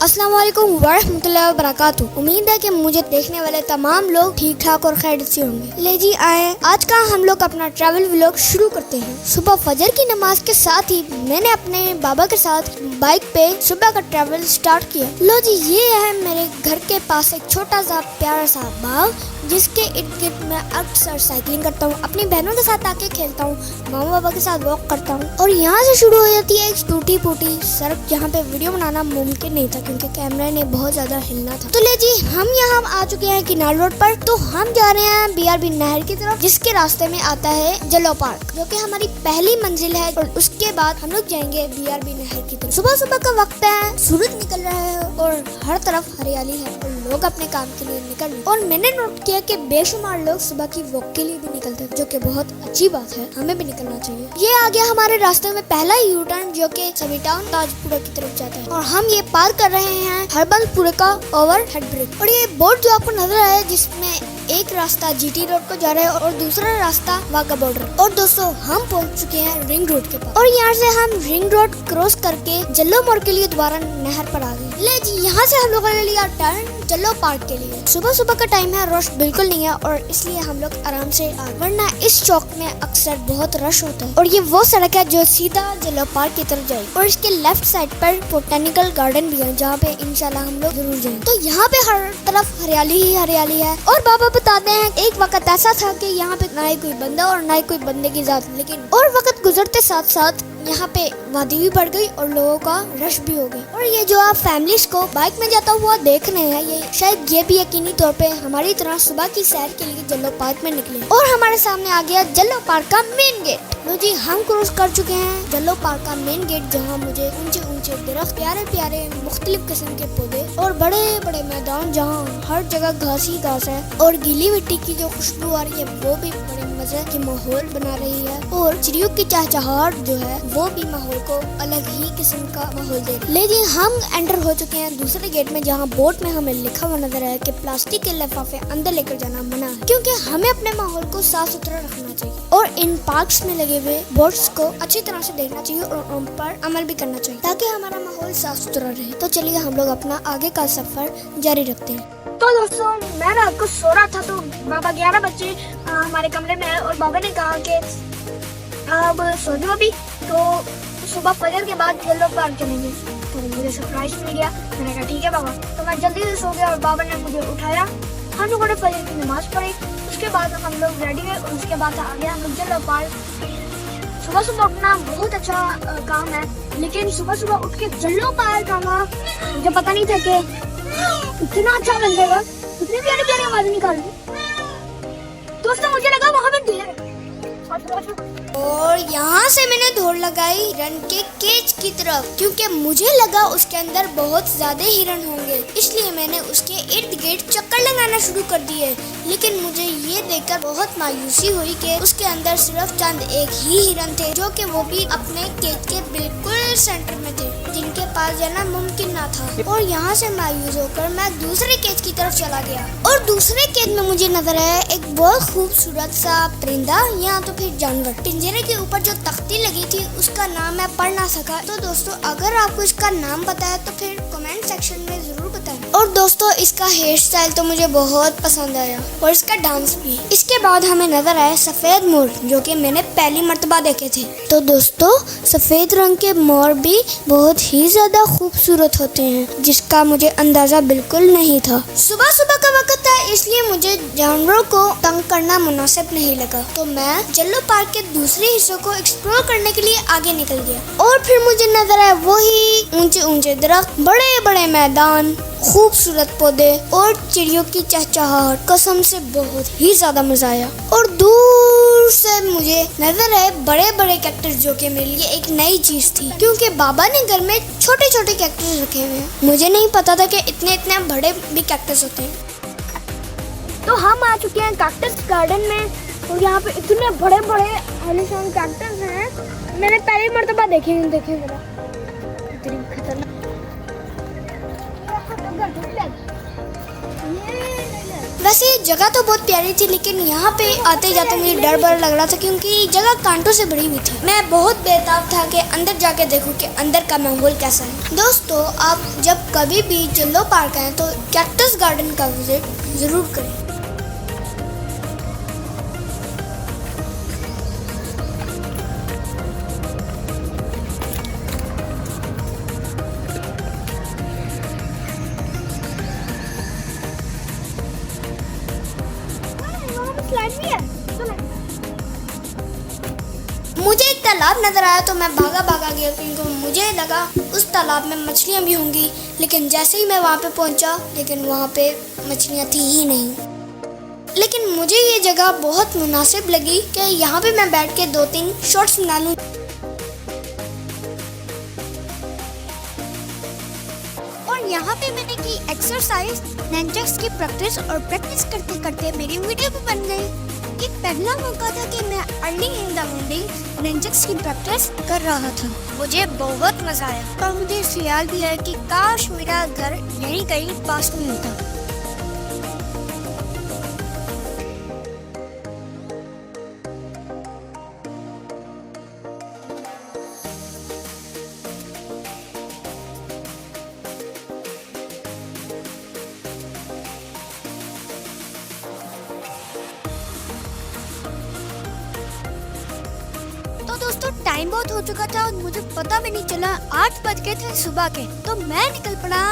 अस्सलाम वालेकुम वरहमतुल्लाहि वबरकातुहू। उम्मीद है कि मुझे देखने वाले तमाम लोग ठीक ठाक और खैरियत से होंगे। ले जी आए, आज का हम लोग अपना ट्रैवल व्लॉग शुरू करते हैं। सुबह फजर की नमाज के साथ ही मैंने अपने बाबा के साथ बाइक पे सुबह का ट्रैवल स्टार्ट किया। लो जी, ये है मेरे घर के पास एक छोटा सा प्यारा सा बाग, जिसके इर्द गिर्द मैं अक्सर साइकिलिंग करता हूँ, अपनी बहनों के साथ आके खेलता हूँ, मामा बाबा के साथ वॉक करता हूँ। और यहाँ से शुरू हो जाती है एक टूटी फूटी सड़क, जहाँ पे वीडियो बनाना मुमकिन नहीं था क्योंकि कैमरे ने बहुत ज्यादा हिलना था। तो ले जी, हम यहाँ आ चुके हैं किनार रोड पर। तो हम जा रहे हैं BRB नहर की तरफ, जिसके रास्ते में आता है जलो पार्क, जो कि हमारी पहली मंजिल है। और उसके बाद हम लोग जाएंगे BRB नहर की तरफ। सुबह सुबह का वक्त है, सूरज निकल रहा है और हर तरफ हरियाली है और लोग अपने काम के लिए निकल रहे। और मैंने नोट किया कि बेशुमार लोग सुबह की वॉक के लिए भी निकलते हैं, जो कि बहुत अच्छी बात है, हमें भी निकलना चाहिए। ये आ गया हमारे रास्ते में पहला यू टर्न, जो कि सभी टाउन ताजपुरा की तरफ जाता है। और हम ये पार कर रहे हैं हरबलपुर का ओवरहेड ब्रिज। और ये बोर्ड जो आपको नजर आया है, जिसमें एक रास्ता GT रोड को जा रहा है और दूसरा रास्ता वाघा बॉर्डर। और दोस्तों, हम पहुंच चुके हैं रिंग रोड के पास। और यहाँ से हम रिंग रोड क्रॉस करके जल्लो मोड़ के लिए दोबारा नहर पर आ गए। ले जी, यहाँ से हम लोगों ने लिया टर्न जल्लो पार्क के लिए। सुबह सुबह का टाइम है, रश बिल्कुल नहीं है और इसलिए हम लोग आराम से आ गए, वरना इस चौक में अक्सर बहुत रश होता है। और ये वो सड़क है जो सीधा जल्लो पार्क की तरफ जाएगी। और इसके लेफ्ट साइड पर बोटेनिकल गार्डन भी है, जहाँ पे इंशाल्लाह हम लोग जरूर जाएंगे। तो यहाँ पे हर तरफ हरियाली ही हरियाली है। और बाबा बताते हैं, एक वक्त ऐसा था कि यहाँ पे ना ही कोई बंदा और ना ही कोई बंदे की जात, लेकिन और वक्त गुजरते साथ साथ यहाँ पे वादी भी बढ़ गई और लोगों का रश भी हो गया। और ये जो आप फैमिलीज को बाइक में जाता हुआ देख रहे हैं, ये शायद ये भी यकीनी तौर पे हमारी तरह सुबह की सैर के लिए जल्लो पार्क में निकले। और हमारे सामने आ गया जल्लो पार्क का मेन गेट। लो जी, हम क्रॉस कर चुके हैं जल्लो पार्क का मेन गेट, जहाँ मुझे ऊंचे ऊंचे दरख्त, प्यारे प्यारे मुख्तलिफ किस्म के पौधे और बड़े बड़े मैदान, जहाँ हर जगह घास ही घास है और गीली मिट्टी की जो खुशबू आ रही है, वो भी बड़े मजे की माहौल बना रही है। और चिड़ियों की चहचहाहट जो है, वो भी माहौल को अलग ही किस्म का माहौल दे रही है। लेकिन हम एंटर हो चुके हैं दूसरे गेट में, जहाँ बोर्ड में हमें लिखा हुआ नजर आया कि प्लास्टिक के लिफाफे अंदर लेकर जाना मना है, क्योंकि हमें अपने माहौल को साफ सुथरा रखना चाहिए। और इन पार्क्स में लगे हुए बोर्ड्स को अच्छी तरह से देखना चाहिए और उन पर अमल भी करना चाहिए, ताकि हमारा माहौल साफ सुथरा रहे। तो चलिए हम लोग अपना आगे का सफर जारी रखते हैं। तो दोस्तों, मैं रात को सो रहा था, तो बाबा 11 बजे हमारे कमरे में आए और बाबा ने कहा कि अब सो जाओ अभी, तो सुबह फजर के बाद जल्लो पार्क चलेंगे। तो मुझे सरप्राइज मिल गया। मैंने कहा ठीक है बाबा। तो मैं जल्दी से सो गया और बाबा ने मुझे उठाया। हम लोगों ने फजर की नमाज पढ़ी, उसके बाद हम लोग रेडी हुए और उसके बाद आ गया हम लोग जल्लो पार्क। सुबह सुबह उठना बहुत अच्छा काम है, लेकिन सुबह सुबह उठ के जल्लो पार्क आना मुझे पता नहीं था कि इतना अच्छा बन जाएगा। इतनी प्यारी प्यारी आवाज निकाल दोस्तों, मुझे लगा वहाँ पे ढेर है। और यहाँ से मैंने दौड़ लगाई हिरन के केज की तरफ, क्योंकि मुझे लगा उसके अंदर बहुत ज्यादा हिरन होंगे, इसलिए मैंने उसके इर्द गिर्द चक्कर लगाना शुरू कर दिए। लेकिन मुझे ये देखकर बहुत मायूसी हुई कि उसके अंदर सिर्फ चंद एक ही हिरन थे, जो कि वो भी अपने केज के बिल्कुल सेंटर में थे, जिनके पास जाना मुमकिन ना था। और यहाँ से मायूस होकर मैं दूसरे केज की तरफ चला गया। और दूसरे केज में मुझे नजर आया एक बहुत खूबसूरत सा परिंदा, या तो फिर जानवर। पिंजरे के ऊपर जो तख्ती लगी थी, उसका नाम मैं पढ़ ना सका। तो दोस्तों, अगर आपको इसका नाम पता है तो फिर कमेंट सेक्शन में जरूर बताएं। और दोस्तों, इसका हेयर स्टाइल तो मुझे बहुत पसंद आया और इसका डांस भी। इसके बाद हमें नजर आए सफेद मोर, जो कि मैंने पहली मर्तबा देखे थे। तो दोस्तों, सफेद रंग के मोर भी बहुत ही ज्यादा खूबसूरत होते हैं, जिसका मुझे अंदाजा बिल्कुल नहीं था। सुबह सुबह का वक्त है, इसलिए मुझे जानवरों को तंग करना मुनासिब नहीं लगा, तो मैं जल्लो पार्क के दूसरे हिस्सों को एक्सप्लोर करने के लिए आगे निकल गया। और फिर मुझे नजर आया वही ऊंचे ऊंचे दरख्त, बड़े बड़े मैदान, खूबसूरत पौधे और चिड़ियों की चहचहाहट। कसम से बहुत ही ज्यादा मजा आया। और दूर से मुझे नजर आए बड़े बड़े कैक्टस, जो कि मेरे लिए एक नई चीज थी, क्योंकि बाबा ने घर में छोटे छोटे कैक्टस रखे हुए हैं। मुझे नहीं पता था कि इतने इतने बड़े भी कैक्टस होते हैं। तो हम आ चुके हैं कैक्टस गार्डन में और यहाँ पे इतने बड़े बड़े आलीशान कैक्टस हैं, मैंने पहली मर्तबा देखे जरा, इतनी खतरनाक। वैसे ये जगह तो बहुत प्यारी थी, लेकिन यहाँ पे आते जाते मुझे डर बर लग रहा था, क्योंकि जगह कांटों से भरी हुई थी। मैं बहुत बेताब था कि अंदर जाके देखूं कि अंदर का माहौल कैसा है। दोस्तों, आप जब कभी भी जल्लो पार्क आए तो कैक्टस गार्डन का विजिट जरूर करें। मुझे एक तालाब नजर आया तो मैं भागा गया, क्योंकि मुझे लगा उस तालाब में मछलियां भी होंगी। लेकिन जैसे ही मैं वहां पे पहुंचा, लेकिन वहां पे मछलियां थी ही नहीं। लेकिन मुझे ये जगह बहुत मुनासिब लगी कि यहाँ पे मैं बैठ के 2-3 शॉट्स बना लूं। और यहाँ पे मैंने की एक्सरसाइज, नंचक्स की प्रैक्टिस, और प्रैक्टिस करते करते मेरी वीडियो भी बन गई। ये पहला मौका था कि मैं अर्ली इन द मॉर्निंग नंचक्स की प्रैक्टिस कर रहा था। मुझे बहुत मजा आया और मुझे ख्याल भी है कि काश मेरा घर यहीं कहीं पास में होता। तो दोस्तों, टाइम बहुत हो चुका था और मुझे पता भी नहीं चला 8 बज गए थे सुबह के। तो मैं निकल पड़ा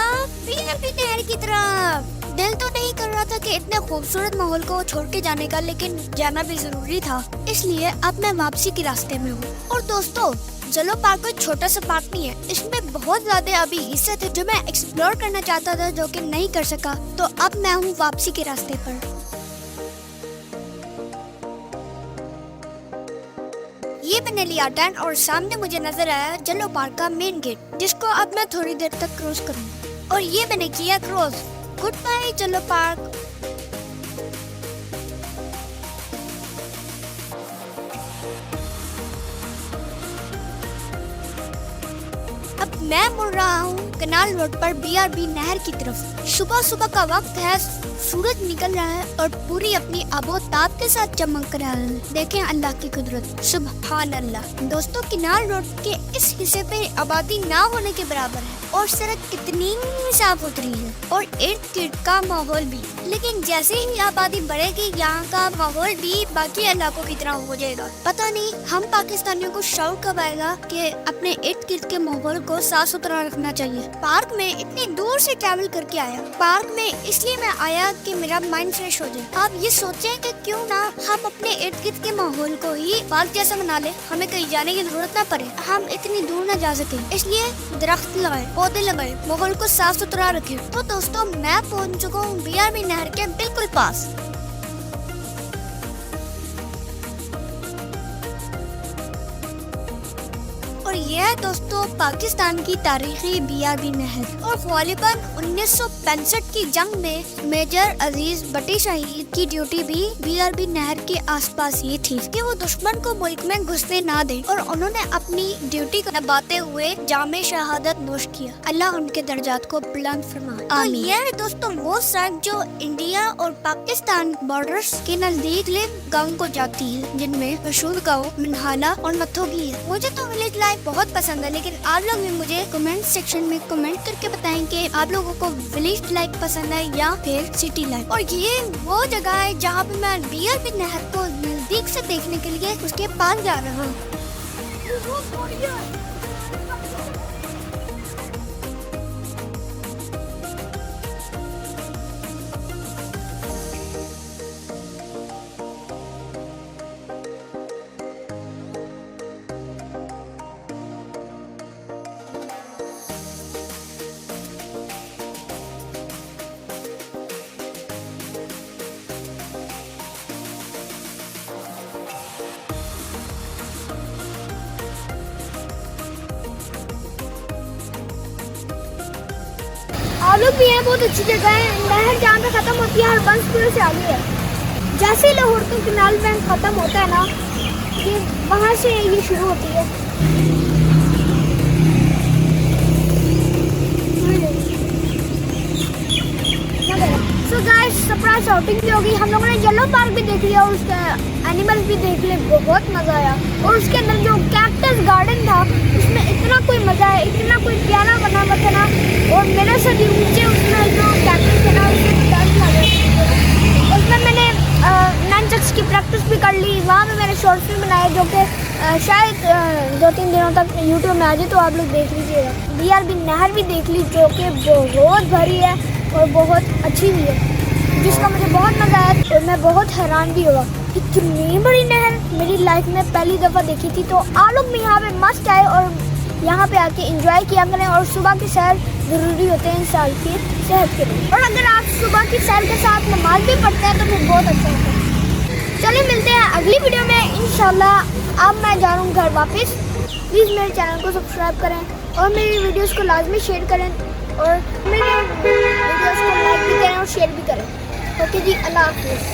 बीआरबी नहर की तरफ। दिल तो नहीं कर रहा था कि इतने खूबसूरत माहौल को छोड़ के जाने का, लेकिन जाना भी जरूरी था, इसलिए अब मैं वापसी के रास्ते में हूँ। और दोस्तों, जल्लो पार्क कोई छोटा सा पार्क नहीं है, इसमें बहुत ज्यादा अभी हिस्से थे जो मैं एक्सप्लोर करना चाहता था, जो कि नहीं कर सका। तो अब मैं हूँ वापसी के रास्ते पर। ये मैंने लिया टर्न और सामने मुझे नजर आया जल्लो पार्क का मेन गेट, जिसको अब मैं थोड़ी देर तक क्रॉस करूंगा। और ये मैंने किया क्रॉस। Good bye जल्लो park. अब मैं मुड़ रहा हूँ कनाल रोड पर बीआरबी नहर की तरफ। सुबह सुबह का वक्त है, सूरज निकल रहा है और पूरी अपनी आबोताब के साथ चमक रहा है। देखें अल्लाह की कुदरत, सुभान अल्लाह। दोस्तों, किनार रोड के इस हिस्से पे आबादी ना होने के बराबर है और सड़क कितनी साफ सुथरी है और इर्द गिर्द का माहौल भी। लेकिन जैसे ही आबादी बढ़ेगी, यहाँ का माहौल भी बाकी इलाकों की तरह हो जाएगा। पता नहीं हम पाकिस्तानियों को शौक कब आएगा कि अपने इर्द गिर्द के माहौल को साफ सुथरा रखना चाहिए। पार्क में इतनी दूर से ट्रैवल करके आया। पार्क में इसलिए मैं आया कि मेरा माइंड फ्रेश हो जाए। आप ये सोचें कि क्यों ना हम अपने इर्द गिर्द के माहौल को ही पार्क जैसा बना ले, हमें कहीं जाने की जरूरत ना पड़े, हम इतनी दूर ना जा सके। इसलिए दरख्त लगाए, पौधे लगाए, माहौल को साफ सुथरा रखें। तो दोस्तों, मैं पहुंच चुका हूँ बीआरबी नहर के बिल्कुल पास। और यह है दोस्तों पाकिस्तान की तारीखी बीआरबी नहर। और गालिबन 1965 की जंग में मेजर अजीज भट्टी शहीद की ड्यूटी भी बीआरबी नहर के आसपास ही थी कि वो दुश्मन को मुल्क में घुसने ना दे, और उन्होंने अपनी ड्यूटी को निभाते हुए जामे शहादत नोश किया। अल्लाह उनके दर्जात को बुलंद फरमाए, आमीन। तो यह है दोस्तों वो सड़क जो इंडिया और पाकिस्तान बॉर्डर्स के नजदीक लिव गाँव को जाती है, जिनमें मशहूर गाँव मनहाला और मथोगी है। मुझे तो विलेज लाइफ बहुत पसंद है, लेकिन आप लोग भी मुझे कमेंट सेक्शन में कमेंट करके बताएं कि आप लोगों को विलेज लाइफ पसंद है या फिर सिटी लाइफ। और ये वो जगह है जहाँ पे मैं बीआरबी नहर को नजदीक से देखने के लिए उसके पास जा रहा हूँ। आलू भी है, बहुत अच्छी जगह है। नहर जहाँ पे खत्म होती है और बंसपुर से आगे है। जैसे लाहौर का कैनाल बैंक खत्म होता है ना, ये वहाँ से ये शुरू होती है। सो गाइस, सरप्राइज आउटिंग भी होगी। हम लोगों ने येलो पार्क भी देख लिया और उसके एनिमल भी देख लिए, बहुत मज़ा आया। और उसके अंदर जो कैक्टस गार्डन था उसमें इतना कोई मज़ा है, इतना कोई प्यारा बना हुआ था ना। और मेरे से भी ऊँचे उसमें जो कैक्टस थे ना उसमें डांस लगा। उसमें मैंने ननचक्स की प्रैक्टिस भी कर ली। वहाँ पे मैंने शॉर्ट फिल्म बनाए जो कि शायद 2-3 दिनों तक यूट्यूब में आ जाए, तो आप लोग देख लीजिएगा। BRB नहर भी देख ली जो कि बहुत भरी है और बहुत अच्छी भी है, जिसका मुझे बहुत मज़ा आया। और मैं बहुत हैरान भी हुआ, इतनी बड़ी नहर मेरी लाइफ में पहली दफ़ा देखी थी। तो आप लोग भी यहाँ पे मस्त आए और यहाँ पे आके एंजॉय किया करें। और सुबह की सैर ज़रूरी होते हैं इंसान की सेहत के लिए। और अगर आप सुबह की सैर के साथ नमाज भी पढ़ते हैं तो फिर बहुत अच्छा होता है। चलिए मिलते हैं अगली वीडियो में इंशाल्लाह। अब मैं जा रहा हूँ घर वापस। प्लीज़ मेरे चैनल को सब्सक्राइब करें और मेरी वीडियोस को लाजमी शेयर करें और मेरी वीडियोस को लाइक भी करें और शेयर भी करें। ओके जी, अल्लाह हाफिज़।